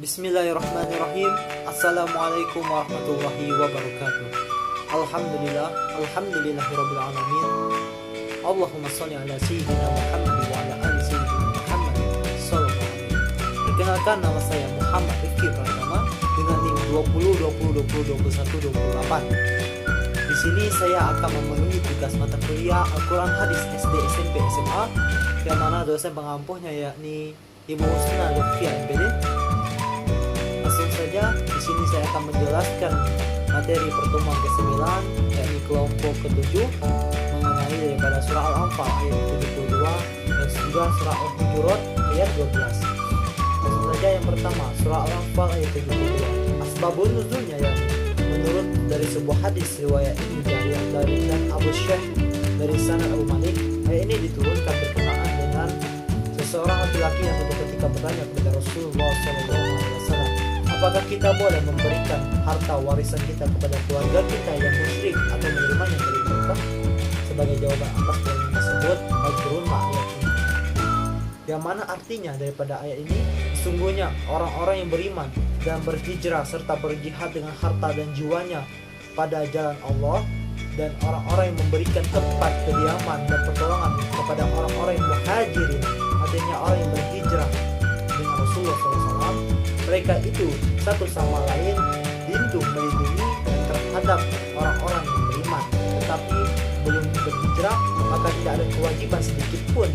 Bismillahirrahmanirrahim. Assalamualaikum warahmatullahi wabarakatuh. Alhamdulillahirabbil alamin. Allahumma shalli ala sayyidina Muhammad wa ala ali sayyidina Muhammad sallallahu alaihi wasallam. Perkenalkan, nama saya Muhammad Rifki Pratama dengan NIM 2020202128. Di sini saya akan memenuhi tugas mata kuliah Al-Quran Hadis SD, SMP, SMA, yang mana dosen pengampuhnya yakni Ibu Husna Lutfia MPD. Langsung saja, di sini saya akan menjelaskan materi pertemuan ke-9, yakni kelompok ke-7, mengenai daripada surah Al-Anfal ayat 72 dan juga surah Al-Hujurat ayat 12. Langsung saja, yang pertama, surah Al-Anfal ayat 72. Asbabun nuzulnya ya, menurut dari sebuah hadis riwayat Ibnu Jarir dari dan Abu Syekh dari sanad Abu Malik, ayat ini diturunkan berkenaan dengan seseorang laki-laki yang suatu ketika bertanya kepada Rasulullah SAW, apakah kita boleh memberikan harta warisan kita kepada keluarga kita yang musyrik atau menerimanya dari mereka? Sebagai jawaban atas pertanyaan tersebut, turunlah ayat ini. Yang mana artinya daripada ayat ini, sesungguhnya orang-orang yang beriman dan berhijrah serta berjihad dengan harta dan jiwanya pada jalan Allah, dan orang-orang yang memberikan tempat kediaman dan pertolongan kepada orang-orang yang muhajirin, artinya orang yang berhijrah dengan Rasulullah SAW, mereka itu satu sama lain melindungi terhadap orang-orang yang beriman. Tetapi belum berhijrah, maka tidak ada kewajiban sedikit pun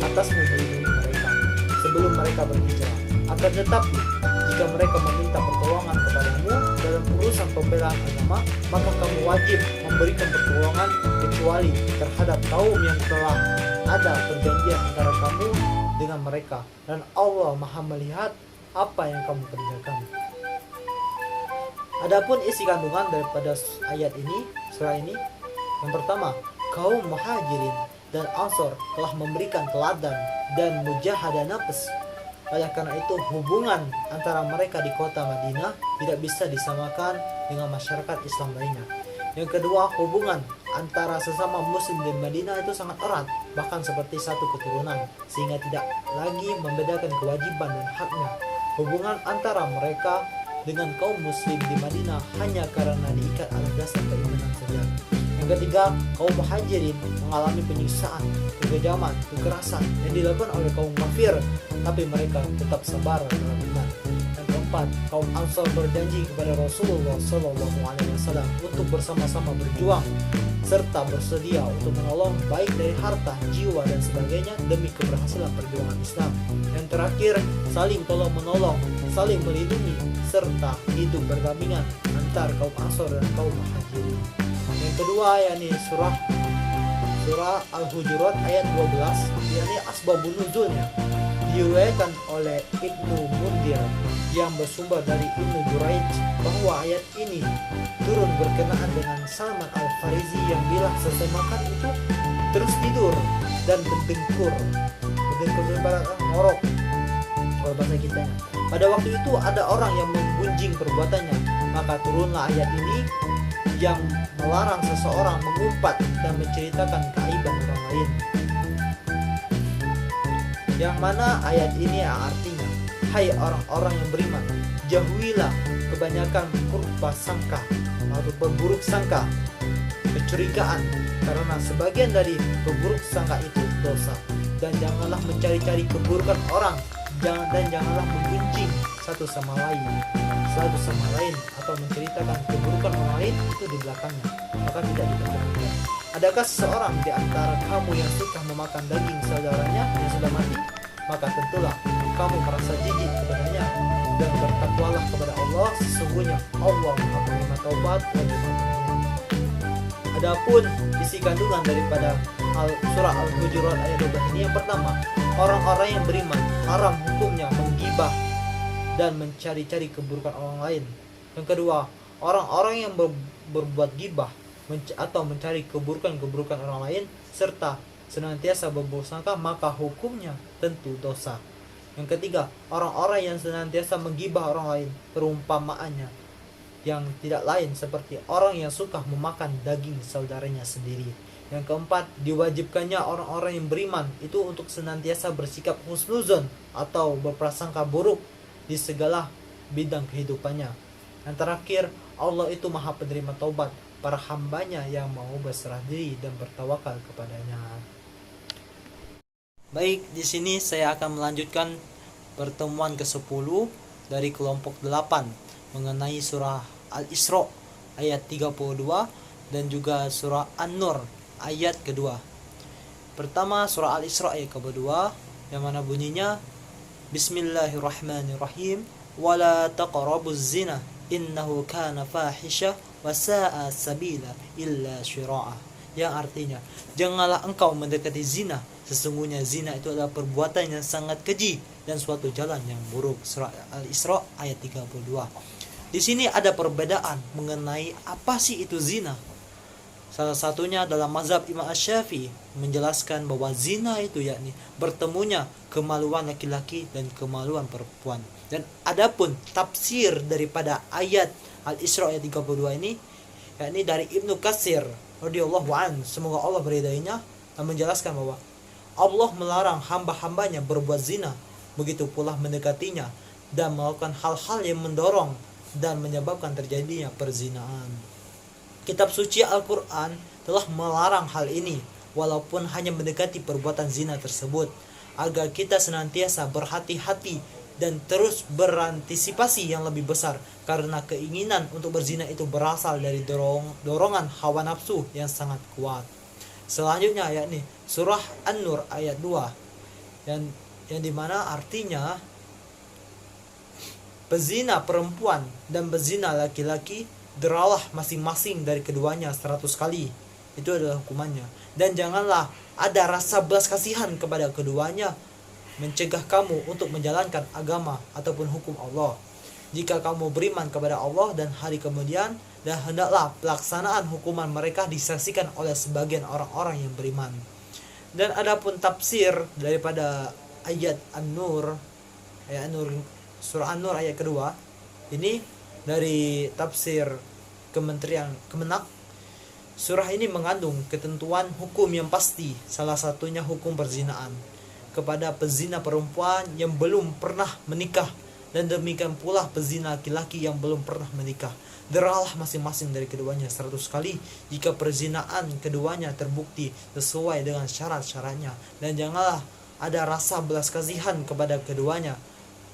atasmu melindungi mereka sebelum mereka berhijrah. Akan tetapi jika mereka meminta pertolongan kepadamu dalam urusan pembelaan agama, maka kamu wajib memberikan pertolongan kecuali terhadap kaum yang telah ada perjanjian antara kamu dengan mereka, dan Allah Maha melihat apa yang kamu kerjakan. Adapun isi kandungan daripada ayat ini, surah ini, yang pertama, kaum muhajirin dan ansor telah memberikan teladan dan mujahadah nafs. Oleh karena itu, hubungan antara mereka di kota Madinah tidak bisa disamakan dengan masyarakat Islam lainnya. Yang kedua, hubungan antara sesama muslim di Madinah itu sangat erat, bahkan seperti satu keturunan, sehingga tidak lagi membedakan kewajiban dan haknya. Hubungan antara mereka dengan kaum muslim di Madinah hanya karena diikat atas dasar keimanan saja. Yang ketiga, kaum muhajirin mengalami penyiksaan, kekejaman, kekerasan yang dilakukan oleh kaum kafir, tapi mereka tetap sabar dalam iman. Yang keempat, kaum Ansor berjanji kepada Rasulullah SAW untuk bersama-sama berjuang serta bersedia untuk menolong baik dari harta, jiwa dan sebagainya demi keberhasilan perjuangan Islam. Yang terakhir, saling tolong menolong, saling melindungi serta hidup berdampingan antar kaum Ansor dan kaum Muhajirin. Yang kedua, yakni surah Al-Hujurat ayat 12, yakni asbabun nuzulnya, diriwayatkan oleh Ibnu Mundir yang bersumber dari Ibnu Juraij bahwa ayat ini turun berkenaan dengan Salman Al-Farisi yang bila selesai makan itu terus tidur dan berdengkur pada ngorok kalau bahasa kita. Pada waktu itu ada orang yang menggunjing perbuatannya, maka turunlah ayat ini yang melarang seseorang mengumpat dan menceritakan keaiban orang lain. Yang mana ayat ini artinya, hai orang-orang yang beriman, jauhilah kebanyakan prasangka atau berburuk sangka, kecurigaan, karena sebagian dari berburuk sangka itu dosa. Dan janganlah mencari-cari keburukan orang, dan janganlah menggunjing satu sama lain atau menceritakan keburukan orang lain itu di belakangnya, maka tidak diperbolehkan. Adakah seseorang di antara kamu yang suka memakan daging saudaranya yang sudah mati? Maka tentulah kamu merasa jijik kepadanya, dan bertakwalah kepada Allah, sesungguhnya Allah Maha penerima taubat dan Maha penyayang. Adapun isi kandungan daripada surah Al-Hujurat ayat 12 ini, yang pertama, orang-orang yang beriman haram hukumnya menggibah dan mencari-cari keburukan orang lain. Yang kedua, orang-orang yang berbuat gibah atau mencari keburukan orang lain serta senantiasa berburuk sangka, maka hukumnya tentu dosa. Yang ketiga, orang-orang yang senantiasa menggibah orang lain, perumpamaannya yang tidak lain seperti orang yang suka memakan daging saudaranya sendiri. Yang keempat, diwajibkannya orang-orang yang beriman itu untuk senantiasa bersikap husnuzon atau berprasangka buruk di segala bidang kehidupannya. Yang terakhir, Allah itu maha penerima taubat para hambanya yang mau berserah diri dan bertawakal kepadanya. Baik, di sini saya akan melanjutkan pertemuan ke-10 dari kelompok 8 mengenai surah Al-Isra ayat 32 dan juga surah An-Nur ayat kedua. Pertama, surah Al-Isra ayat kedua yang mana bunyinya Bismillahirrahmanirrahim wala taqrabuz zina innahu kana fahisha wa sa'a sabila illa syira'a, yang artinya janganlah engkau mendekati zina, sesungguhnya zina itu adalah perbuatan yang sangat keji dan suatu jalan yang buruk. Surah Al-Isra ayat 32. Di sini ada perbedaan mengenai apa sih itu zina. Salah satunya dalam mazhab Imam Asy-Syafi'i menjelaskan bahwa zina itu yakni bertemunya kemaluan laki-laki dan kemaluan perempuan. Dan adapun tafsir daripada ayat Al-Isra ayat 32 ini yakni dari Ibnu Katsir radhiyallahu an, semoga Allah beridainya, menjelaskan bahwa Allah melarang hamba-hambanya berbuat zina, begitu pula mendekatinya dan melakukan hal-hal yang mendorong dan menyebabkan terjadinya perzinaan. Kitab suci Al-Quran telah melarang hal ini, walaupun hanya mendekati perbuatan zina tersebut, agar kita senantiasa berhati-hati dan terus berantisipasi yang lebih besar, karena keinginan untuk berzina itu berasal dari dorongan hawa nafsu yang sangat kuat. Selanjutnya yakni surah An-Nur ayat 2 yang dimana artinya pezina perempuan dan pezina laki-laki deralah masing-masing dari keduanya 100 kali. Itu adalah hukumannya. Dan janganlah ada rasa belas kasihan kepada keduanya mencegah kamu untuk menjalankan agama ataupun hukum Allah. Jika kamu beriman kepada Allah dan hari kemudian, dan hendaklah pelaksanaan hukuman mereka disaksikan oleh sebagian orang-orang yang beriman. Dan adapun tafsir daripada ayat An-Nur, surah An-Nur ayat kedua, ini dari tafsir Kementerian Kemenak, surah ini mengandung ketentuan hukum yang pasti, salah satunya hukum perzinaan kepada pezina perempuan yang belum pernah menikah, dan demikian pula pezina laki-laki yang belum pernah menikah. Deralah masing-masing dari keduanya 100 kali jika perzinaan keduanya terbukti sesuai dengan syarat-syaratnya, dan janganlah ada rasa belas kasihan kepada keduanya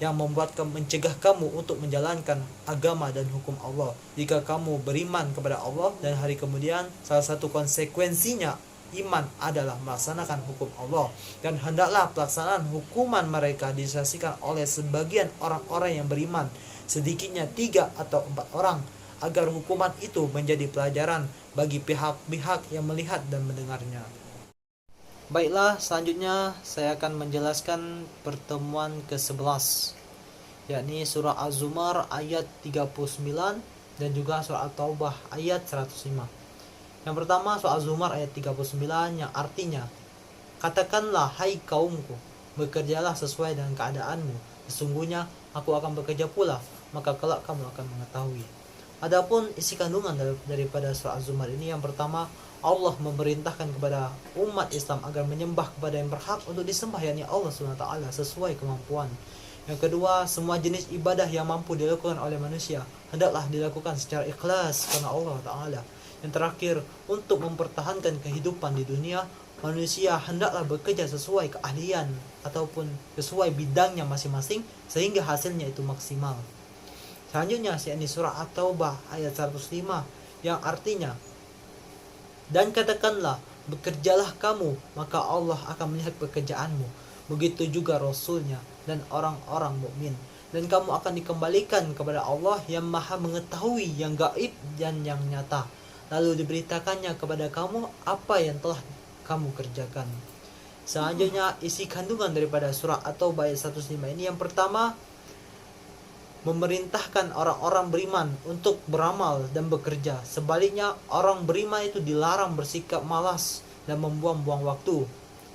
yang membuat mencegah kamu untuk menjalankan agama dan hukum Allah. Jika kamu beriman kepada Allah dan hari kemudian, salah satu konsekuensinya iman adalah melaksanakan hukum Allah, dan hendaklah pelaksanaan hukuman mereka disaksikan oleh sebagian orang-orang yang beriman, sedikitnya 3 atau 4 orang, agar hukuman itu menjadi pelajaran bagi pihak-pihak yang melihat dan mendengarnya. Baiklah, selanjutnya saya akan menjelaskan pertemuan ke-11, yakni surah Az-Zumar ayat 39 dan juga surah At-Taubah ayat 105. Yang pertama, surah Az-Zumar ayat 39 yang artinya, katakanlah hai kaumku, bekerjalah sesuai dengan keadaanmu, sesungguhnya aku akan bekerja pula, maka kelak kamu akan mengetahui. Adapun isi kandungan daripada surah Az-Zumar ini, yang pertama, Allah memerintahkan kepada umat Islam agar menyembah kepada yang berhak untuk disembah, yakni Allah SWT, sesuai kemampuan. Yang kedua, semua jenis ibadah yang mampu dilakukan oleh manusia hendaklah dilakukan secara ikhlas karena Allah Ta'ala. Yang terakhir, untuk mempertahankan kehidupan di dunia, manusia hendaklah bekerja sesuai keahlian ataupun sesuai bidangnya masing-masing sehingga hasilnya itu maksimal. Selanjutnya, yakni surah At-Taubah ayat 105 yang artinya, dan katakanlah, bekerjalah kamu, maka Allah akan melihat pekerjaanmu. Begitu juga Rasulnya dan orang-orang mukmin. Dan kamu akan dikembalikan kepada Allah yang maha mengetahui yang gaib dan yang nyata. Lalu diberitakannya kepada kamu apa yang telah kamu kerjakan. Selanjutnya, isi kandungan daripada surah At-Taubah ayat 105 ini, yang pertama, memerintahkan orang-orang beriman untuk beramal dan bekerja. Sebaliknya, orang beriman itu dilarang bersikap malas dan membuang-buang waktu.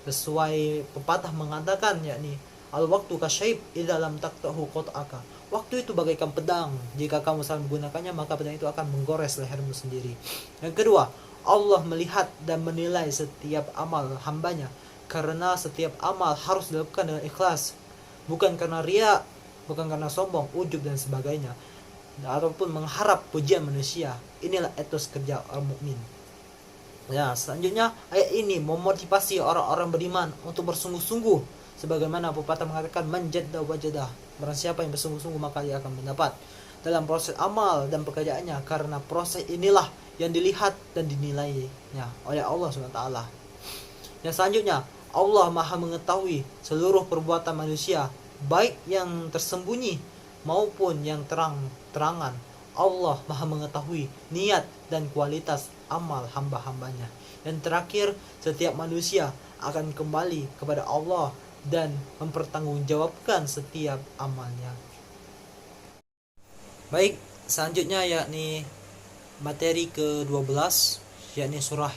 Sesuai pepatah mengatakan, yakni al-waktu kasyaib idza lam taqtahu qat'aka. Waktu itu bagaikan pedang, jika kamu salah menggunakannya maka pedang itu akan menggores lehermu sendiri. Yang kedua, Allah melihat dan menilai setiap amal hambanya, karena setiap amal harus dilakukan dengan ikhlas, bukan karena riya bukan karena sombong, ujub dan sebagainya, ataupun mengharap pujian manusia. Inilah etos kerja orang mukmin. Ya, selanjutnya ayat ini memotivasi orang-orang beriman untuk bersungguh-sungguh, sebagaimana pepatah mengatakan manjadda wajadah, barang siapa yang bersungguh-sungguh maka dia akan mendapat, dalam proses amal dan pekerjaannya, karena proses inilah yang dilihat dan dinilainya oleh Allah SWT. Yang selanjutnya, Allah Maha mengetahui seluruh perbuatan manusia, baik yang tersembunyi maupun yang terang-terangan. Allah Maha mengetahui niat dan kualitas amal hamba-hambanya. Yang terakhir, setiap manusia akan kembali kepada Allah dan mempertanggungjawabkan setiap amalnya. Baik, selanjutnya yakni materi ke-12, yakni surah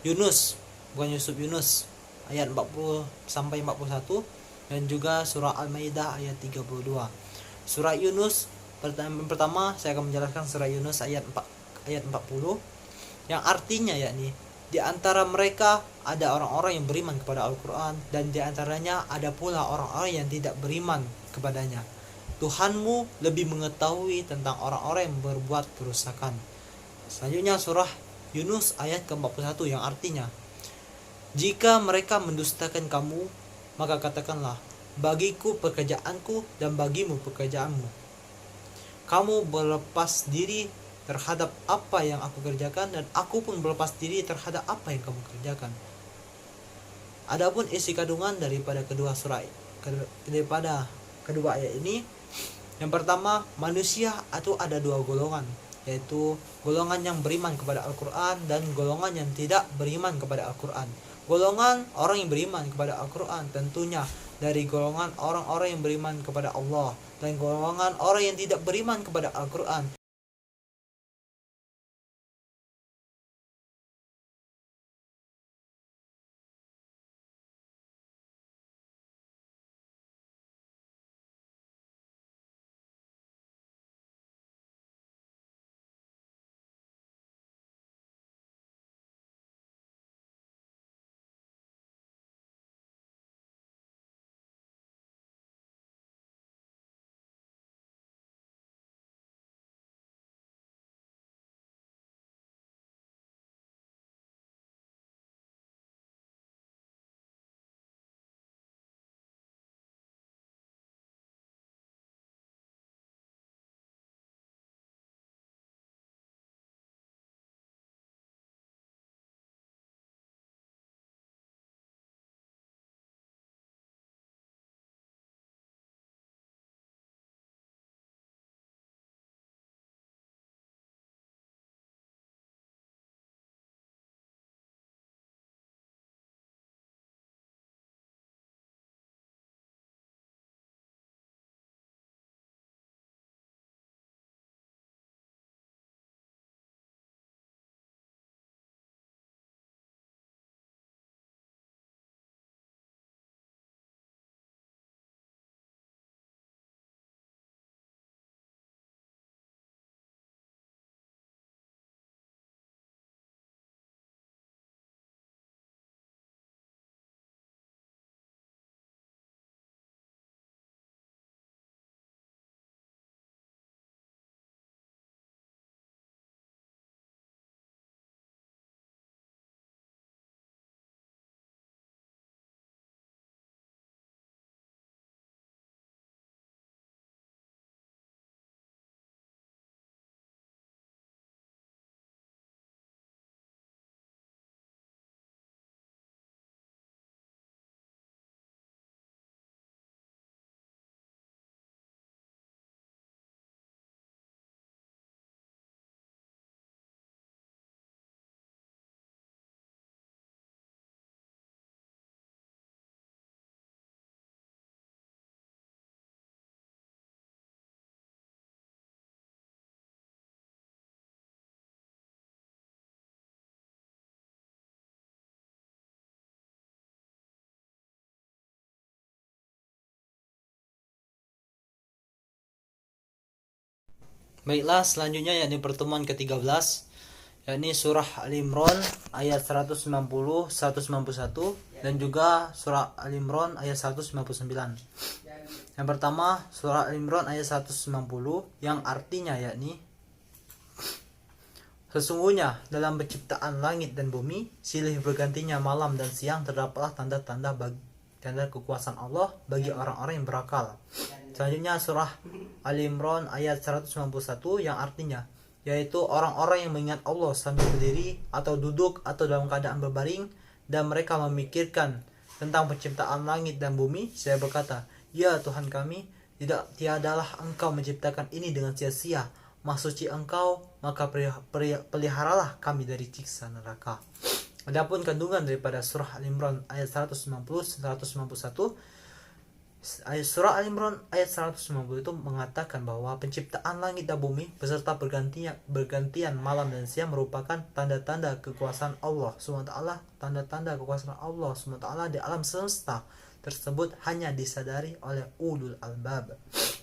Yunus, ayat 40 sampai 41, dan juga surah Al-Maidah ayat 32. Surah Yunus pertama saya akan menjelaskan surah Yunus ayat 40, yang artinya yakni di antara mereka ada orang-orang yang beriman kepada Al-Quran, dan di antaranya ada pula orang-orang yang tidak beriman kepadanya. Tuhanmu lebih mengetahui tentang orang-orang yang berbuat kerusakan. Selanjutnya surah Yunus ayat ke-41, yang artinya, jika mereka mendustakan kamu, maka katakanlah, bagiku pekerjaanku dan bagimu pekerjaanmu. Kamu berlepas diri terhadap apa yang aku kerjakan, dan aku pun berlepas diri terhadap apa yang kamu kerjakan. Adapun isi kandungan daripada kedua ayat ini, yang pertama, manusia itu ada dua golongan, yaitu golongan yang beriman kepada Al-Quran dan golongan yang tidak beriman kepada Al-Quran. Golongan orang yang beriman kepada Al-Quran tentunya dari golongan orang-orang yang beriman kepada Allah, dan golongan orang yang tidak beriman kepada Al-Quran Baiklah, selanjutnya yakni pertemuan ke-13, yakni surah Al-Imran ayat 190, 191, dan juga surah Al-Imran ayat 199. Yang pertama surah Al-Imran ayat 190 yang artinya yakni sesungguhnya dalam penciptaan langit dan bumi silih bergantinya malam dan siang terdapatlah tanda-tanda kekuasaan Allah bagi orang-orang yang berakal. Selanjutnya surah Al-Imran ayat 191 yang artinya yaitu orang-orang yang mengingat Allah sambil berdiri atau duduk atau dalam keadaan berbaring dan mereka memikirkan tentang penciptaan langit dan bumi. Saya berkata, ya Tuhan kami, tiadalah Engkau menciptakan ini dengan sia-sia. Maha suci Engkau, maka peliharalah kami dari siksa neraka. Adapun kandungan daripada surah Al-Imran ayat 190-191, surah Al-Imran ayat 190 itu mengatakan bahwa penciptaan langit dan bumi beserta bergantian malam dan siang merupakan tanda-tanda kekuasaan Allah SWT. Tanda-tanda kekuasaan Allah SWT di alam semesta tersebut hanya disadari oleh ulul albab.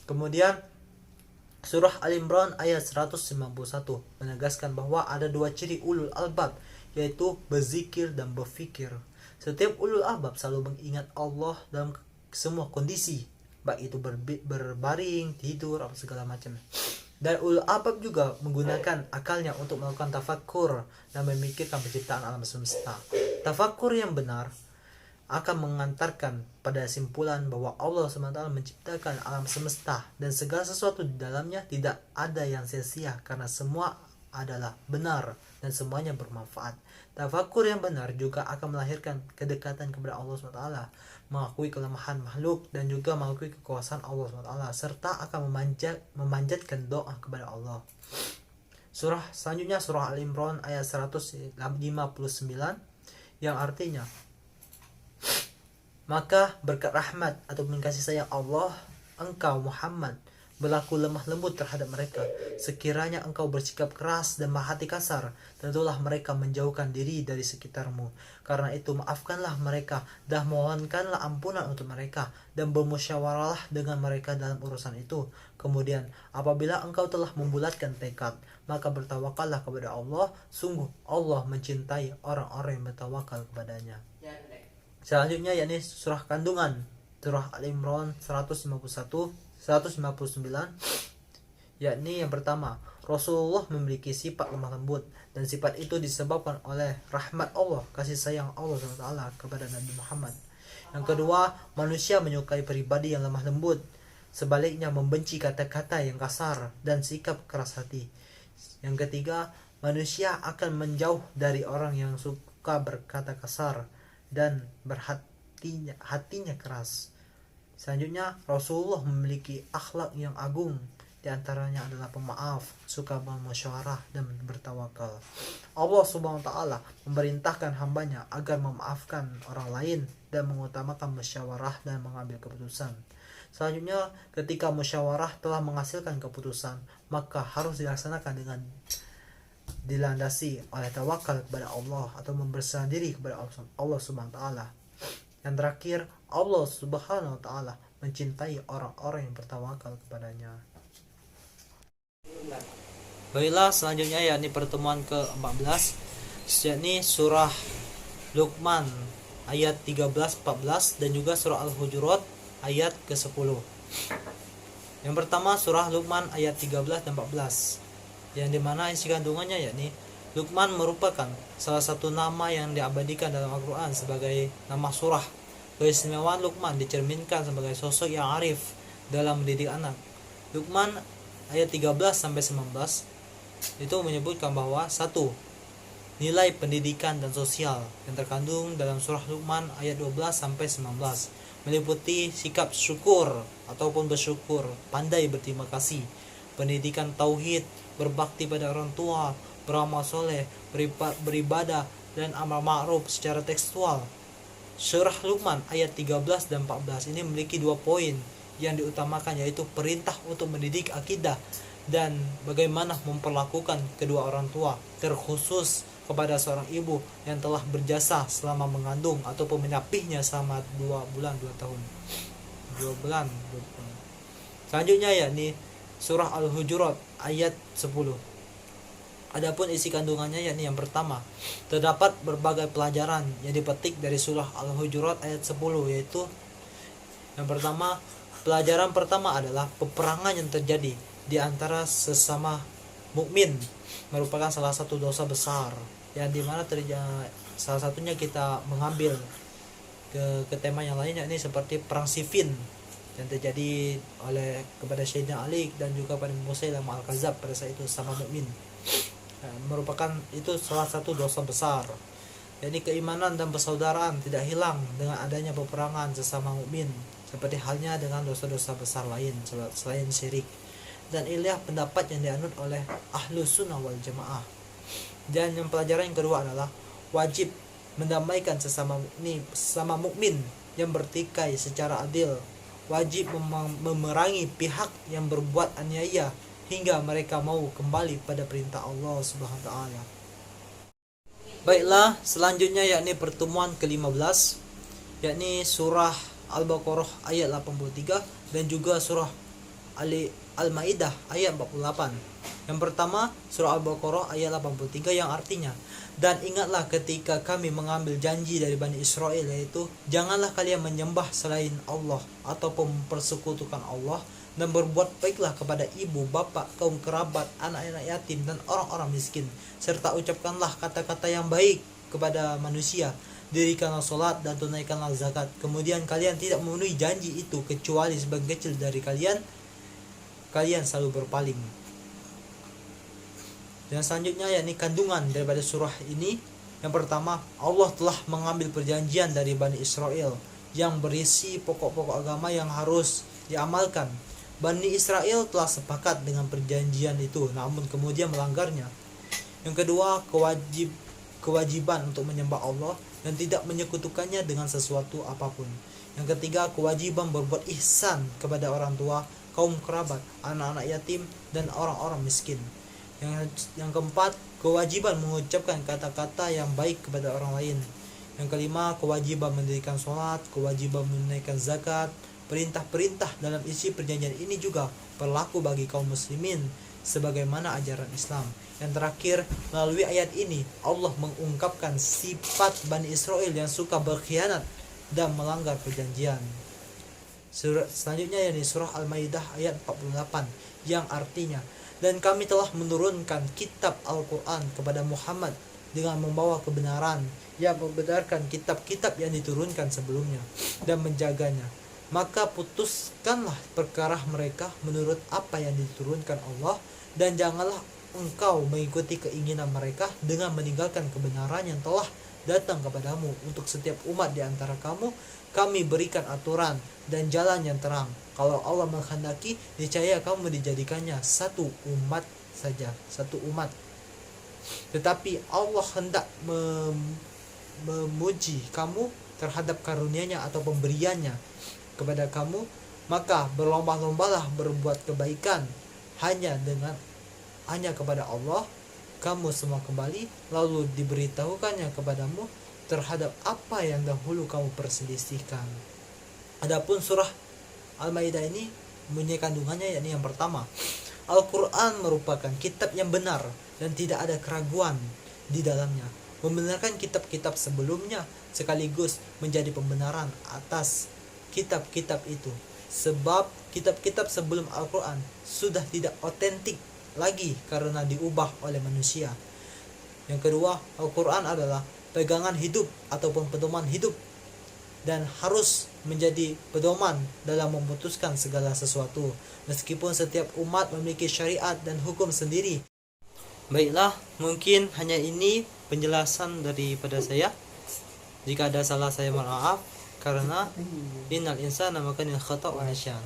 Kemudian surah Al-Imran ayat 191 menegaskan bahwa ada dua ciri ulul albab, yaitu berzikir dan berfikir. Setiap ulul albab selalu mengingat Allah dalam semua kondisi, baik itu berbaring, tidur, atau segala macam. Dan ulul albab juga menggunakan akalnya untuk melakukan tafakkur dan memikirkan penciptaan alam semesta. Tafakkur yang benar akan mengantarkan pada simpulan bahwa Allah SWT menciptakan alam semesta dan segala sesuatu di dalamnya tidak ada yang sia-sia karena semua adalah benar dan semuanya bermanfaat. Tafakkur yang benar juga akan melahirkan kedekatan kepada Allah SWT, mengakui kelemahan makhluk dan juga mengakui kekuasaan Allah SWT, serta akan memanjatkan doa kepada Allah. Surah selanjutnya surah Al-Imran ayat 159 yang artinya maka berkat rahmat ataupun kasih sayang Allah, engkau Muhammad berlaku lemah lembut terhadap mereka. Sekiranya engkau bersikap keras dan berhati kasar, tentulah mereka menjauhkan diri dari sekitarmu. Karena itu maafkanlah mereka dan mohonkanlah ampunan untuk mereka dan bermusyawarahlah dengan mereka dalam urusan itu. Kemudian apabila engkau telah membulatkan tekad, maka bertawakallah kepada Allah. Sungguh Allah mencintai orang-orang yang bertawakal kepadanya. Selanjutnya yakni surah kandungan, surah Al-Imran 151-159, yakni yang pertama, Rasulullah memiliki sifat lemah lembut dan sifat itu disebabkan oleh rahmat Allah, kasih sayang Allah SWT kepada Nabi Muhammad. Yang kedua, manusia menyukai pribadi yang lemah lembut, sebaliknya membenci kata-kata yang kasar dan sikap keras hati. Yang ketiga, manusia akan menjauh dari orang yang suka berkata kasar dan hatinya keras. Selanjutnya, Rasulullah memiliki akhlak yang agung, di antaranya adalah pemaaf, suka bermusyawarah dan bertawakal. Allah Subhanahu wa taala memerintahkan hambanya agar memaafkan orang lain dan mengutamakan musyawarah dan mengambil keputusan. Selanjutnya, ketika musyawarah telah menghasilkan keputusan, maka harus dilaksanakan dengan dilandasi oleh tawakal kepada Allah atau memberserah diri kepada Allah Subhanahu wa taala. Yang terakhir, Allah Subhanahu wa taala mencintai orang-orang yang bertawakal kepadanya. Baiklah, selanjutnya yakni pertemuan ke-14, yakni surah Luqman ayat 13-14 dan juga surah Al-Hujurat ayat ke-10. Yang pertama surah Luqman ayat 13 dan 14, yang dimana isi kandungannya yakni Luqman merupakan salah satu nama yang diabadikan dalam Al-Quran sebagai nama surah. Keistimewaan Luqman dicerminkan sebagai sosok yang arif dalam mendidik anak. Luqman ayat 13-19 itu menyebutkan bahwa satu, nilai pendidikan dan sosial yang terkandung dalam surah Luqman ayat 12-19 meliputi sikap syukur ataupun bersyukur, pandai berterima kasih, pendidikan tauhid, berbakti pada orang tua, beramal soleh, beribadah, dan amal ma'ruf secara tekstual. Surah Luqman ayat 13 dan 14 ini memiliki dua poin yang diutamakan, yaitu perintah untuk mendidik akidah dan bagaimana memperlakukan kedua orang tua, terkhusus kepada seorang ibu yang telah berjasa selama mengandung ataupun menyapihnya selama 2 bulan 2 tahun. Selanjutnya yakni surah Al-Hujurat ayat 10. Adapun isi kandungannya yakni yang pertama, terdapat berbagai pelajaran yang dipetik dari surah Al-Hujurat ayat 10, yaitu yang pertama, Pelajaran pertama adalah peperangan yang terjadi di antara sesama mukmin merupakan salah satu dosa besar yang dimana terjadi. Salah satunya kita mengambil ke tema yang lain, yakni seperti perang Siffin yang terjadi oleh kepada Sayyidina Ali dan juga pada Musailamah Al-Kadzab pada saat itu sama mukmin. Merupakan itu salah satu dosa besar. Jadi keimanan dan persaudaraan tidak hilang dengan adanya peperangan sesama mukmin, seperti halnya dengan dosa-dosa besar lain selain syirik. Dan inilah pendapat yang dianut oleh Ahlus Sunnah wal Jamaah. Dan yang pelajaran yang kedua adalah wajib mendamaikan sesama mukmin yang bertikai secara adil. Wajib memerangi pihak yang berbuat aniaya hingga mereka mau kembali pada perintah Allah Subhanahu wa taala. Baiklah, selanjutnya yakni pertemuan ke-15, yakni surah Al-Baqarah ayat 83 dan juga surah Al-Maidah ayat 48. Yang pertama, surah Al-Baqarah ayat 83 yang artinya, dan ingatlah ketika kami mengambil janji dari Bani Israel, yaitu janganlah kalian menyembah selain Allah ataupun mempersekutukan Allah, dan berbuat baiklah kepada ibu, bapak, kaum kerabat, anak-anak yatim, dan orang-orang miskin, serta ucapkanlah kata-kata yang baik kepada manusia, dirikanlah sholat dan tunaikanlah zakat. Kemudian kalian tidak memenuhi janji itu kecuali sebagian kecil dari kalian selalu berpaling. Dan selanjutnya yakni kandungan daripada surah ini. Yang pertama, Allah telah mengambil perjanjian dari Bani Israel yang berisi pokok-pokok agama yang harus diamalkan. Bani Israel telah sepakat dengan perjanjian itu, namun kemudian melanggarnya. Yang kedua, kewajiban untuk menyembah Allah dan tidak menyekutukannya dengan sesuatu apapun. Yang ketiga, kewajiban berbuat ihsan kepada orang tua, kaum kerabat, anak-anak yatim, dan orang-orang miskin. Yang keempat, kewajiban mengucapkan kata-kata yang baik kepada orang lain. Yang kelima, kewajiban mendirikan sholat, kewajiban menunaikan zakat. Perintah-perintah dalam isi perjanjian ini juga berlaku bagi kaum muslimin sebagaimana ajaran Islam. Yang terakhir, melalui ayat ini Allah mengungkapkan sifat Bani Israel yang suka berkhianat dan melanggar perjanjian. Selanjutnya yakni surah Al-Maidah ayat 48 yang artinya, dan kami telah menurunkan kitab Al-Quran kepada Muhammad dengan membawa kebenaran yang membenarkan kitab-kitab yang diturunkan sebelumnya dan menjaganya. Maka putuskanlah perkara mereka menurut apa yang diturunkan Allah, dan janganlah engkau mengikuti keinginan mereka dengan meninggalkan kebenaran yang telah datang kepadamu. Untuk setiap umat di antara kamu kami berikan aturan dan jalan yang terang. Kalau Allah menghendaki, niscaya kamu dijadikannya satu umat saja, satu umat. Tetapi Allah hendak memuji kamu terhadap karunia-Nya atau pemberiannya kepada kamu, maka berlomba-lombalah berbuat kebaikan hanya kepada Allah kamu semua kembali, lalu diberitahukannya kepadamu terhadap apa yang dahulu kamu perselisihkan. Adapun surah Al-Maidah ini mempunyai kandungannya, yakni yang pertama, Al-Quran merupakan kitab yang benar dan tidak ada keraguan di dalamnya, membenarkan kitab-kitab sebelumnya sekaligus menjadi pembenaran atas kitab-kitab itu, sebab kitab-kitab sebelum Al-Quran sudah tidak otentik lagi karena diubah oleh manusia. Yang kedua, Al-Quran adalah pegangan hidup ataupun pedoman hidup dan harus menjadi pedoman dalam memutuskan segala sesuatu, meskipun setiap umat memiliki syariat dan hukum sendiri. Baiklah, mungkin hanya ini penjelasan daripada saya. Jika ada salah saya mohon maaf, karena innal insana makanil khata' wa nisyan.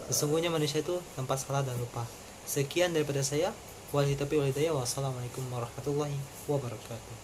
Sesungguhnya manusia itu tanpa salah dan lupa. Sekian daripada saya. Wassalamualaikum warahmatullahi wabarakatuh.